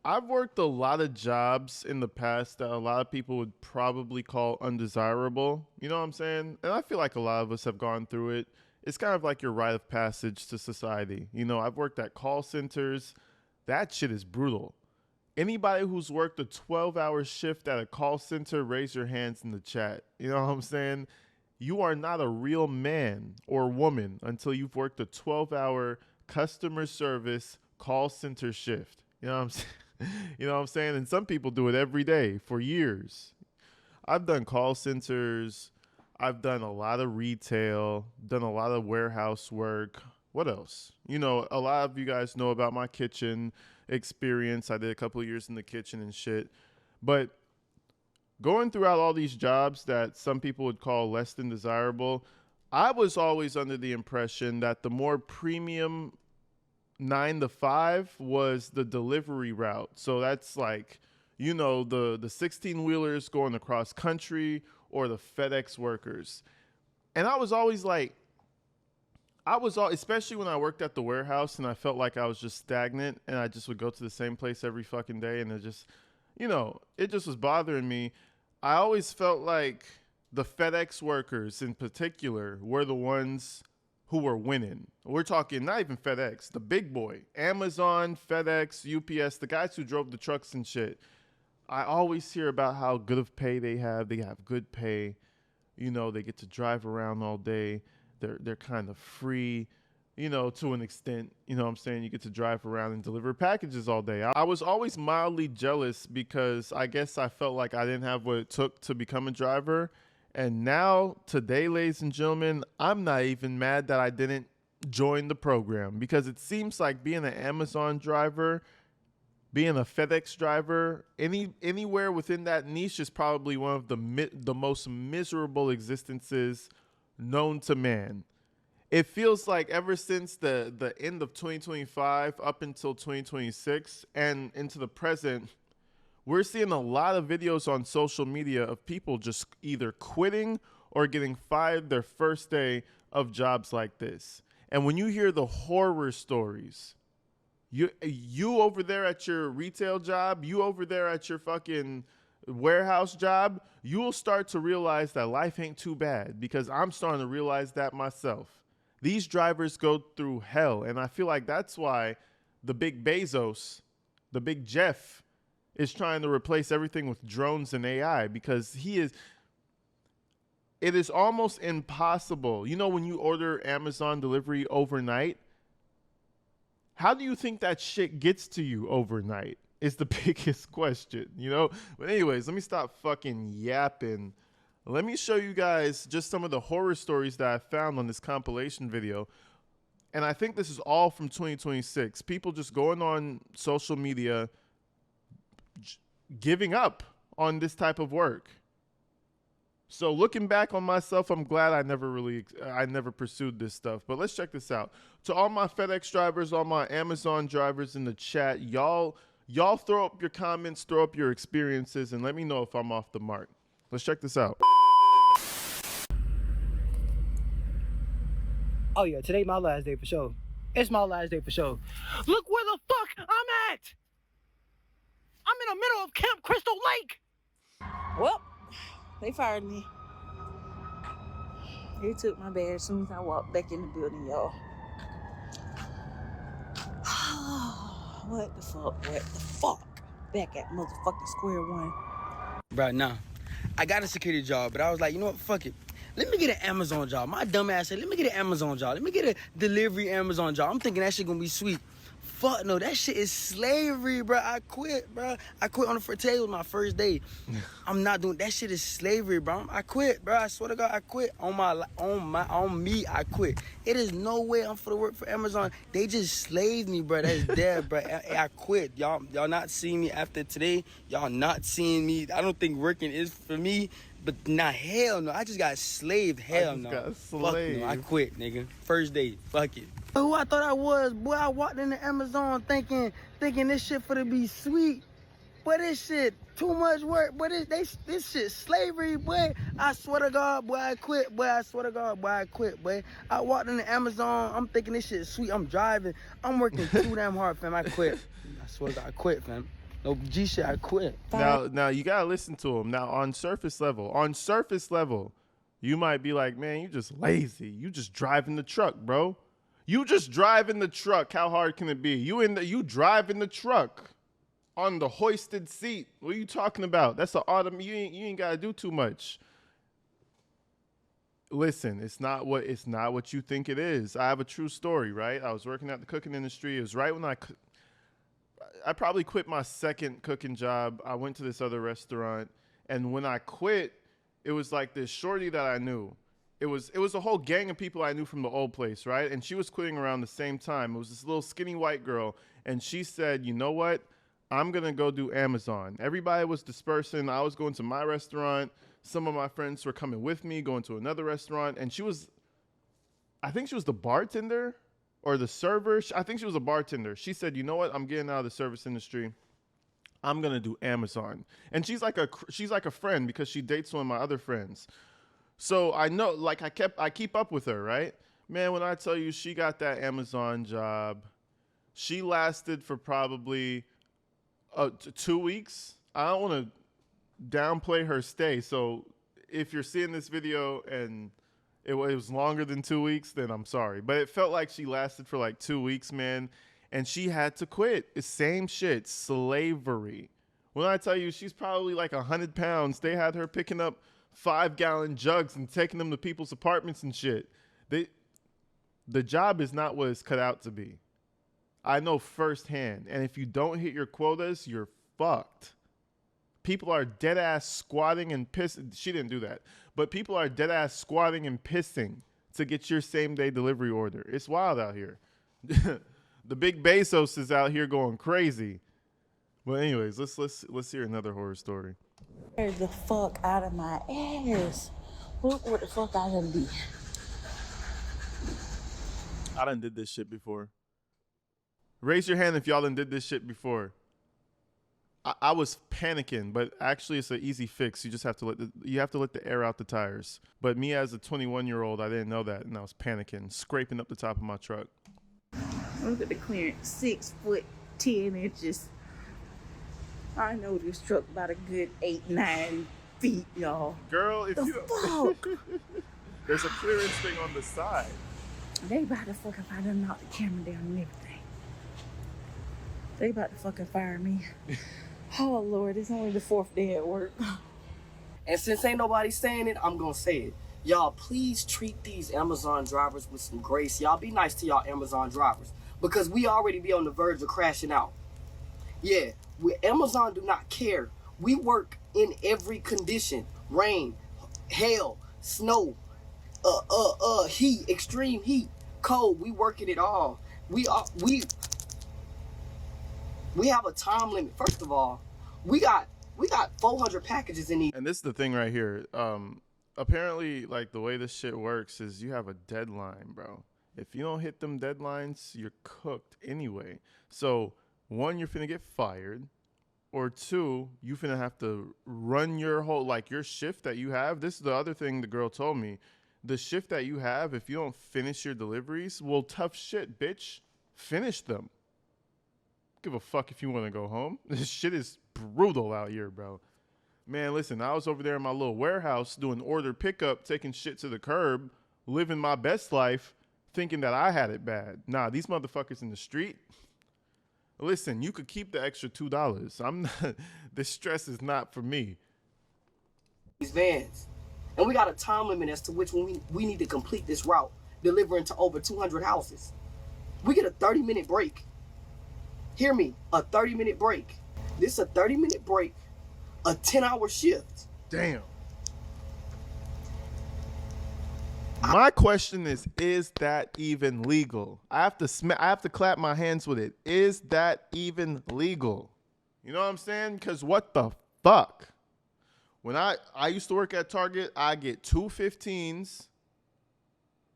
I've worked a lot of jobs in the past that a lot of people would probably call undesirable. You know what I'm saying? And I feel like a lot of us have gone through it. It's kind of like your rite of passage to society. I've worked at call centers. That shit is brutal. Anybody who's worked a 12-hour shift at a call center, raise your hands in the chat. You know what I'm saying? You are not a real man or woman until you've worked a 12-hour customer service call center shift. You know what I'm saying? You know what I'm saying? And some people do it every day for years. I've done call centers. I've done a lot of retail, done a lot of warehouse work. What else? A lot of you guys know about my kitchen experience. I did a couple of years in the kitchen and shit. But going throughout all these jobs that some people would call less than desirable, I was always under the impression that the more premium 9 to 5 was the delivery route. So that's like, the 16 wheelers going across country or the FedEx workers. And I was always like, especially when I worked at the warehouse and I felt like I was just stagnant and I just would go to the same place every fucking day and it just was bothering me. I always felt like the FedEx workers in particular were the ones who were winning. We're talking not even FedEx, the big boy, Amazon, FedEx, UPS, the guys who drove the trucks and shit. I always hear about how good of pay they have. They have good pay. They get to drive around all day. They're kind of free, to an extent. You know what I'm saying? You get to drive around and deliver packages all day. I was always mildly jealous because I guess I felt like I didn't have what it took to become a driver. And now, today, ladies and gentlemen, I'm not even mad that I didn't join the program because it seems like being an Amazon driver, being a FedEx driver, anywhere within that niche is probably one of the most miserable existences known to man. It feels like ever since the end of 2025 up until 2026 and into the present, we're seeing a lot of videos on social media of people just either quitting or getting fired their first day of jobs like this. And when you hear the horror stories, you over there at your retail job, you over there at your fucking warehouse job, you will start to realize that life ain't too bad because I'm starting to realize that myself. These drivers go through hell, and I feel like that's why the big Bezos, the big Jeff, is trying to replace everything with drones and AI because it is almost impossible. When you order Amazon delivery overnight, how do you think that shit gets to you overnight is the biggest question, But anyways, let me stop fucking yapping. Let me show you guys just some of the horror stories that I found on this compilation video. And I think this is all from 2026. People just going on social media giving up on this type of work. So looking back on myself, I'm glad I never pursued this stuff. But let's check this out. To all my FedEx drivers, all my Amazon drivers in the chat, y'all throw up your comments, throw up your experiences, and let me know if I'm off the mark. Let's check this out. Oh yeah, today my last day for sure. It's my last day for sure. Look where the fuck I'm at! I'm in the middle of Camp Crystal Lake! Well, they fired me. They took my bag as soon as I walked back in the building, y'all. What the fuck? Back at motherfucking square one. Bro, nah. I got a security job, but I was like, you know what? Fuck it. Let me get an Amazon job. My dumb ass said, let me get an Amazon job. Let me get a delivery Amazon job. I'm thinking that shit gonna be sweet. Fuck no, that shit is slavery, bro. I quit, bro. I quit on the first day. It was my first day. I'm not doing that shit is slavery, bro. I quit, bro. I swear to God, I quit. On me, I quit. It is no way I'm for the work for Amazon. They just slaved me, bro. That's dead, bro. I quit. Y'all not seeing me after today. Y'all not seeing me. I don't think working is for me. But nah, hell no. I just got slaved. Hell no. Fuck no. I quit, nigga. First day. Fuck it. Who I thought I was, boy. I walked into Amazon thinking this shit for to be sweet. But this shit too much work. But this shit slavery, boy. I swear to God, boy, I quit. Boy, I swear to God, boy, I quit, boy. I walked into Amazon. I'm thinking this shit is sweet. I'm driving. I'm working too damn hard, fam. I quit. I swear to God, I quit, fam. No G shit, I quit. Now you gotta listen to him. Now on surface level, you might be like, man, you just lazy. You just driving the truck, bro. You just driving the truck. How hard can it be? You driving the truck on the hoisted seat. What are you talking about? That's an autumn. You ain't gotta do too much. Listen, it's not what you think it is. I have a true story, right? I was working at the cooking industry. It was right when I probably quit my second cooking job. I went to this other restaurant, and when I quit, it was like this shorty that I knew. It was a whole gang of people I knew from the old place, right? And she was quitting around the same time. It was this little skinny white girl, and she said, "You know what? I'm gonna go do Amazon." Everybody was dispersing. I was going to my restaurant. Some of my friends were coming with me, going to another restaurant, and I think she was the bartender or the server. I think she was a bartender. She said, "You know what? I'm getting out of the service industry. I'm gonna do Amazon." And she's like a friend because she dates one of my other friends. So I know, like I keep up with her, right? Man, when I tell you she got that Amazon job, she lasted for probably 2 weeks. I don't want to downplay her stay. So if you're seeing this video and it was longer than 2 weeks, then I'm sorry. But it felt like she lasted for like 2 weeks, man. And she had to quit. It's same shit, slavery. When I tell you she's probably like 100 pounds, they had her picking up 5-gallon jugs and taking them to people's apartments and shit. The job is not what it's cut out to be. I know firsthand. And if you don't hit your quotas, you're fucked. People are dead ass squatting and pissing. She didn't do that. But people are dead ass squatting and pissing to get your same day delivery order. It's wild out here. The big Bezos is out here going crazy. But anyways, let's hear another horror story. Scared the fuck out of my ass. Look what the fuck I done did. I done did this shit before. Raise your hand if y'all done did this shit before. I was panicking, but actually it's an easy fix. You just have to let the air out the tires. But me as a 21-year-old, I didn't know that, and I was panicking, scraping up the top of my truck. Look at the clearance, 6 foot 10 inches. I know this truck about a good 8-9 feet, y'all. Girl, if The you fuck? there's a clearance thing on the side. They about to fucking find them knock the camera down and everything. They about to fucking fire me. Oh Lord, it's only the 4th day at work. And since ain't nobody saying it, I'm gonna say it. Y'all, please treat these Amazon drivers with some grace. Y'all be nice to y'all Amazon drivers because we already be on the verge of crashing out. Yeah, Amazon do not care. We work in every condition: rain, hail, snow, heat, extreme heat, cold. We work in it all. We have a time limit. First of all, we got 400 packages in these. And this is the thing right here. Apparently, like the way this shit works is you have a deadline, bro. If you don't hit them deadlines, you're cooked anyway. So 1, you're finna get fired, or 2, you finna have to run your whole, like your shift that you have. This is the other thing the girl told me. The shift that you have, if you don't finish your deliveries, well, tough shit, bitch. Finish them. Give a fuck if you want to go home. This shit is brutal out here, bro. Man, listen, I was over there in my little warehouse doing order pickup, taking shit to the curb, living my best life, thinking that I had it bad. Nah, these motherfuckers in the street. Listen, you could keep the extra $2. I'm not. This stress is not for me. These vans, and we got a time limit as to which one we need to complete this route, delivering to over 200 houses. We get a 30-minute break. Hear me, a 30-minute break. This is a 30-minute break, a 10-hour shift. Damn. My question is that even legal? I have to clap my hands with it. Is that even legal? You know what I'm saying? Because what the fuck? When I used to work at Target, I get 2 15s.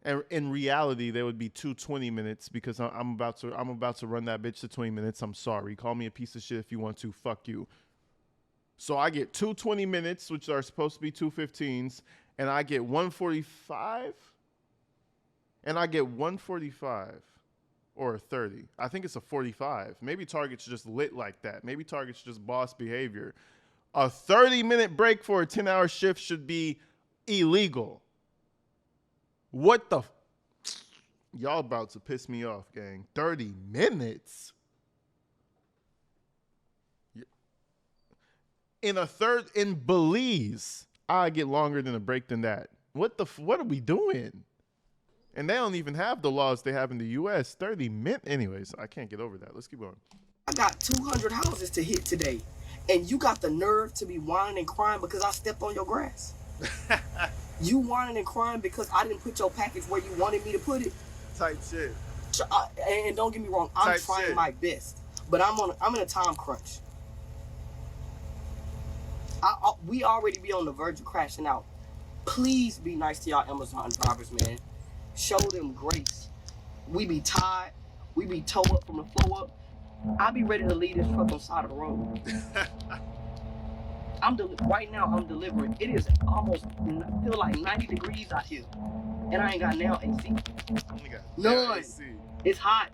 And in reality, there would be 2 20-minutes because I'm about to run that bitch to 20 minutes. I'm sorry. Call me a piece of shit if you want to. Fuck you. So I get 2 20-minutes, which are supposed to be 2 15s, and I get 145. And I get 145 or a 30. I think it's a 45. Maybe Target's just lit like that. Maybe Target's just boss behavior. A 30-minute break for a 10-hour shift should be illegal. What the? Y'all about to piss me off, gang. 30 minutes? In Belize, I get longer than a break than that. What are we doing? And they don't even have the laws they have in the U.S. 30 minutes. Anyways, I can't get over that. Let's keep going. I got 200 houses to hit today, and you got the nerve to be whining and crying because I stepped on your grass. You whining and crying because I didn't put your package where you wanted me to put it. Type shit. And don't get me wrong, I'm trying my best, but I'm in a time crunch. We already be on the verge of crashing out. Please be nice to y'all Amazon drivers, man. Show them grace. We be tired. We be toe up from the floor up. I be ready to leave this truck on the side of the road. Right now I'm delivering. It is almost feel like 90 degrees out here, and I ain't got now AC. None. AC. It's hot,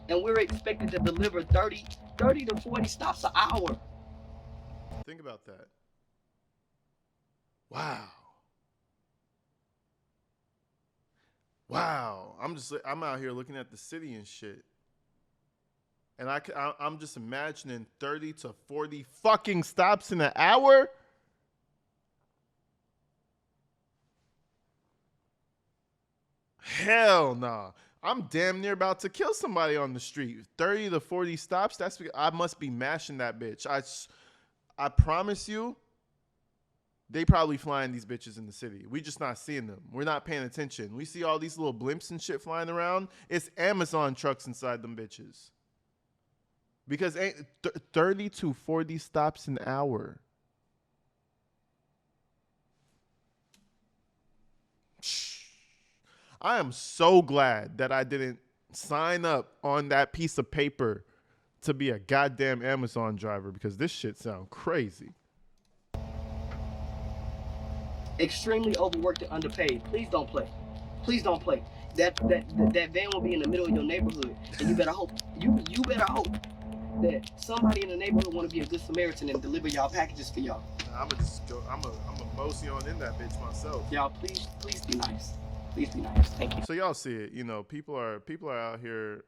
and we're expected to deliver 30 to 40 stops an hour. Think about that. Wow. I'm out here looking at the city and shit. And I'm just imagining 30 to 40 fucking stops in an hour. Hell nah. I'm damn near about to kill somebody on the street. 30 to 40 stops. I must be mashing that bitch. I promise you, they probably flying these bitches in the city. We just not seeing them. We're not paying attention. We see all these little blimps and shit flying around. It's Amazon trucks inside them bitches. Because 30 to 40 stops an hour. I am so glad that I didn't sign up on that piece of paper to be a goddamn Amazon driver, because this shit sounds crazy. Extremely overworked and underpaid. Please don't play. Please don't play. That van will be in the middle of your neighborhood, and you better hope that somebody in the neighborhood want to be a good Samaritan and deliver y'all packages for y'all. I'm a mosey on in that bitch myself. Y'all, please be nice. Please be nice. Thank you. So y'all see it, people are out here,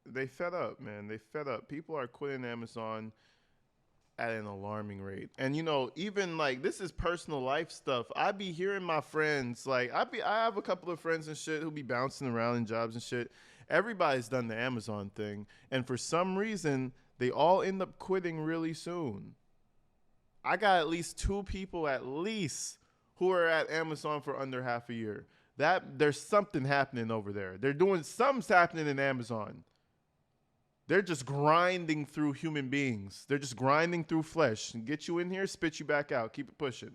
they fed up, man. They fed up. People are quitting Amazon at an alarming rate. And even like, this is personal life stuff. I be hearing my friends, like I have a couple of friends and shit who be bouncing around in jobs and shit. Everybody's done the Amazon thing, and for some reason they all end up quitting really soon. I got at least 2 people who are at Amazon for under half a year. That there's something happening over there. Something's happening in Amazon. They're just grinding through human beings. They're just grinding through flesh. And get you in here, spit you back out. Keep it pushing.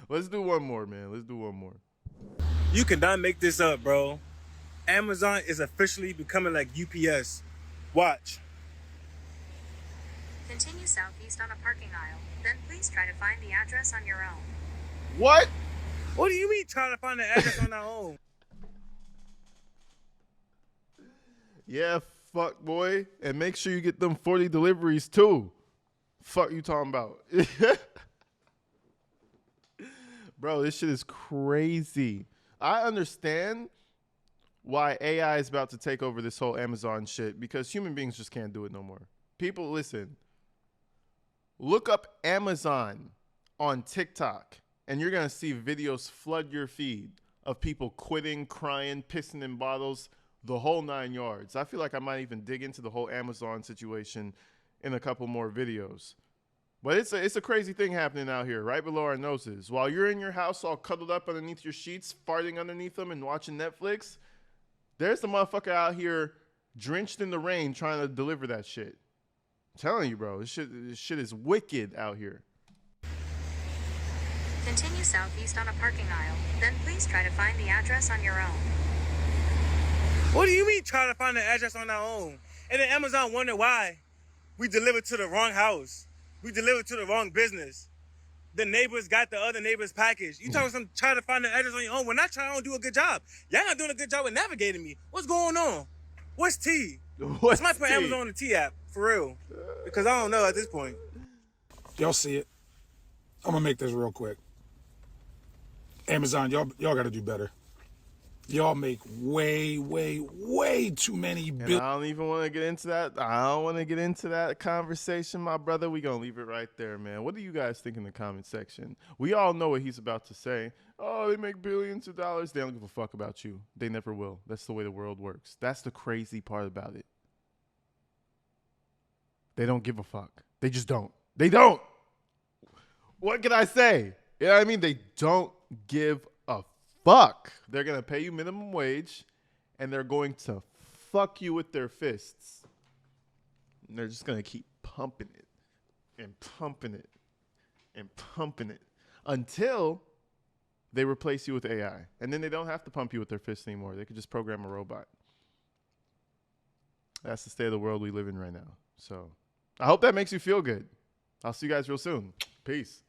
Let's do one more, man. Let's do one more. You cannot make this up, bro. Amazon is officially becoming like UPS. Watch. Continue southeast on a parking aisle. Then please try to find the address on your own. What? What do you mean trying to find the address on our own? Yeah, fuck, boy. And make sure you get them 40 deliveries, too. Fuck you talking about? Bro, this shit is crazy. I understand why AI is about to take over this whole Amazon shit, because human beings just can't do it no more. People, listen. Look up Amazon on TikTok, and you're going to see videos flood your feed of people quitting, crying, pissing in bottles, the whole 9 yards. I feel like I might even dig into the whole Amazon situation in a couple more videos. But it's a crazy thing happening out here right below our noses. While you're in your house all cuddled up underneath your sheets, farting underneath them and watching Netflix, there's the motherfucker out here drenched in the rain trying to deliver that shit. I'm telling you, bro, this shit is wicked out here. Continue southeast on a parking aisle. Then please try to find the address on your own. What do you mean trying to find the address on our own? And then Amazon wonder why we delivered to the wrong house. We delivered to the wrong business. the neighbors got the other neighbor's package. You talking some try to find the address on your own. When I try to do a good job, y'all not doing a good job with navigating me. What's going on? What's T? Somebody put Amazon on the T app for real, because I don't know at this point. Y'all see it? I'm gonna make this real quick. Amazon, y'all got to do better. Y'all make way too many And I don't even want to get into that. I don't want to get into that conversation, my brother. We gonna leave it right there, man. What do you guys think in the comment section? We all know what he's about to say. Oh, they make billions of dollars. They don't give a fuck about you. They never will. That's the way the world works. That's the crazy part about it. They don't give a fuck. They just don't. They don't. What can I say? You know what I mean? They don't give a fuck. They're going to pay you minimum wage, and they're going to fuck you with their fists. And they're just going to keep pumping it and pumping it and pumping it until they replace you with AI. And then they don't have to pump you with their fists anymore. They could just program a robot. That's the state of the world we live in right now. So I hope that makes you feel good. I'll see you guys real soon. Peace.